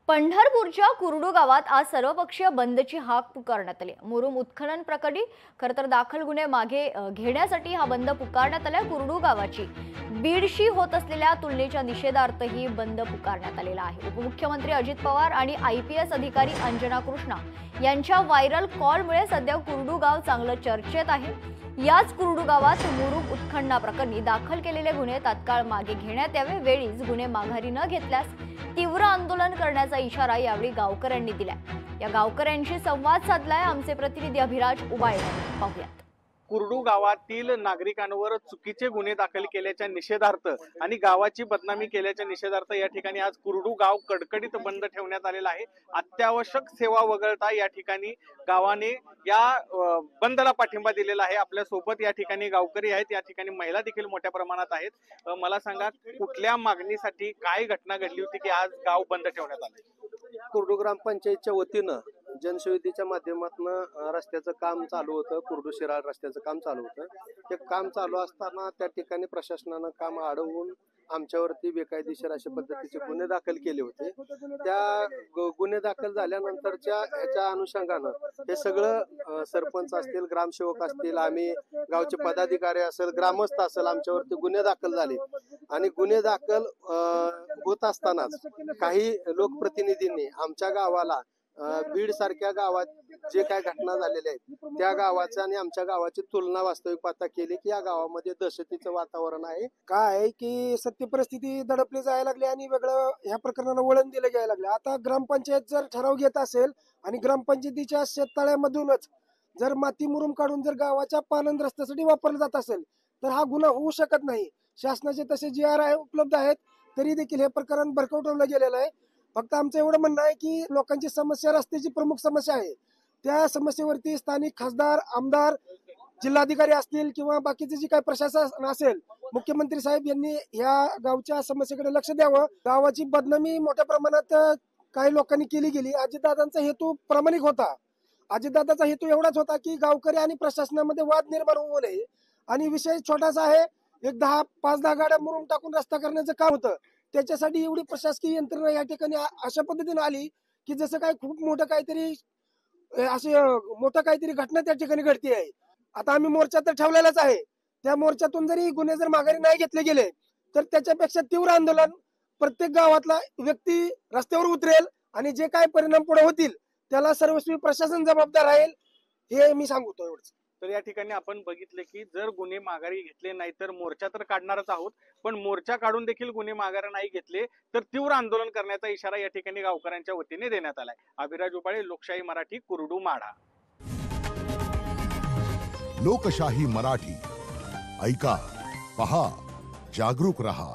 पंढरपूरच्या कुरडू गावात आज सर्वपक्षीय बंदची हाक पुकारण्यात आली। मुरुम उत्खनन प्रकरणी खरतर दाखल गुन्हे मागे घेण्यासाठी हा बंद पुकारण्यात आला। कुरडू गावाची बीडशी होत असलेल्या तुलनेच्या निषेधार्थ ही बंद पुकारण्यात आलेला आहे। उपमुख्यमंत्री अजित पवार आणि IPS अधिकारी अंजना कृष्णा यांच्या व्हायरल कॉलमुळे सध्या कुरडू गाव चांगलं चर्चेत आहे। याच कुरडू गावात मुरुम उत्खननाप्रकरणी दाखल केलेले गुन्हे तात्काळ मागे घेण्यात यावे। वेळीच गुन्हे माघारी न घेतल्यास तीव्र आंदोलन करण्याचा इशारा यावेळी गावकऱ्यांनी दिला। या गावकऱ्यांशी संवाद साधलाय आमचे प्रतिनिधी अभिराज उबाळे यांनी। पाहूयात। कुरडू गावातील नागरिकांवर चुकीचे गुन्हे दाखल केल्याच्या निषेधार्थ आणि गावाची बदनामी केल्याच्या निषेधार्थ या ठिकाणी आज कुरडू गाव कडकडीत बंद ठेवण्यात आलेला आहे। अत्यावश्यक सेवा वगळता या ठिकाणी गावाने या बंदला पाठिंबा दिलेला आहे। आपल्या सोबत या ठिकाणी गावकरी आहेत, या ठिकाणी महिला देखील मोठ्या प्रमाणात आहेत। मला सांगा, कुठल्या मागणीसाठी काय घटना घडली होती की आज गाव बंद ठेवण्यात आले? कुरडू ग्रामपंचायतच्या वतीनं जनशुद्धीच्या माध्यमातून रस्त्याचं काम चालू होतं। कुरडू शिराळ रस्त्याचं काम चालू होतं। ते काम चालू असताना त्या ठिकाणी प्रशासनानं काम अडवून आमच्यावरती बेकायदेशीर अशा पद्धतीचे गुन्हे दाखल केले होते। त्या गुन्हे दाखल झाल्यानंतरच्या याच्या अनुषंगानं हे सगळं सरपंच असतील, ग्रामसेवक असतील, आम्ही गावचे पदाधिकारी असेल, ग्रामस्थ असेल, आमच्यावरती गुन्हे दाखल झाले। आणि गुन्हे दाखल होत असतानाच काही लोकप्रतिनिधींनी आमच्या गावाला बीड सारख्या गावात जे काय घटना झालेल्या आहेत त्या गावाचं आणि आमच्या गावाची तुलना वास्तविक पाहता केली की या गावामध्ये दहशतीचं वातावरण आहे। काय आहे की सत्य परिस्थिती दडपली जायला लागली आणि वेगळं ह्या प्रकरणाला वळण दिलं जायला लागलं। आता ग्रामपंचायत जर ठराव घेत असेल आणि ग्रामपंचायतीच्या शेततळ्यामधूनच जर माती मुरुम काढून जर गावाच्या पाणंद रस्त्यासाठी वापरला जात असेल तर हा गुन्हा होऊ शकत नाही। शासनाचे तसे GR उपलब्ध आहेत, तरी देखील हे प्रकरण भरकटवलं गेलेलं आहे। फक्त आमचं एवढं म्हणणं आहे की लोकांची समस्या रस्त्याची प्रमुख समस्या आहे। त्या समस्येवरती स्थानिक खासदार, आमदार, जिल्हाधिकारी असतील किंवा बाकीचे जे काही प्रशासन असेल, मुख्यमंत्री साहेब यांनी ह्या गावच्या समस्येकडे लक्ष द्यावं। गावाची बदनामी मोठ्या प्रमाणात काही लोकांनी केली गेली। अजितदादांचा हेतू प्रामाणिक होता। अजितदादाचा हेतू एवढाच होता की गावकरी आणि प्रशासनामध्ये वाद निर्माण होऊ नये। आणि विषय छोटासा आहे, एक 5-10 गाड्या मुरुम टाकून रस्ता करण्याचं काम होतं। त्याच्यासाठी एवढी प्रशासकीय यंत्रणा या ठिकाणी अशा पद्धतीने आली की जसं काय खूप मोठं काहीतरी मोठं काहीतरी घटना त्या ठिकाणी घडती आहे। आता आम्ही मोर्चा तर ठेवलेलाच आहे। त्या मोर्चातून जरी गुन्हे जर माघारी नाही घेतले गेले तर त्याच्यापेक्षा तीव्र आंदोलन प्रत्येक गावातला व्यक्ती रस्त्यावर उतरेल आणि जे काय परिणाम पुढे होतील त्याला सर्वस्वी प्रशासन जबाबदार राहील, हे मी सांगतो एवढंच। तर या ठिकाणी आपण बघितले की जर गुन्हे माघारी घेतले नाही तर मोर्चा तर काढणारच आहोत, पण मोर्चा काढून देखील गुन्हे माघारी नाही घेतले तर तीव्र आंदोलन करण्याचा इशारा या ठिकाणी गावकऱ्यांच्या वतीने देण्यात आलाय। अभिराज उबाळे, लोकशाही मराठी, कुरडू माढा। लोकशाही मराठी ऐका, पहा, जागरूक रहा।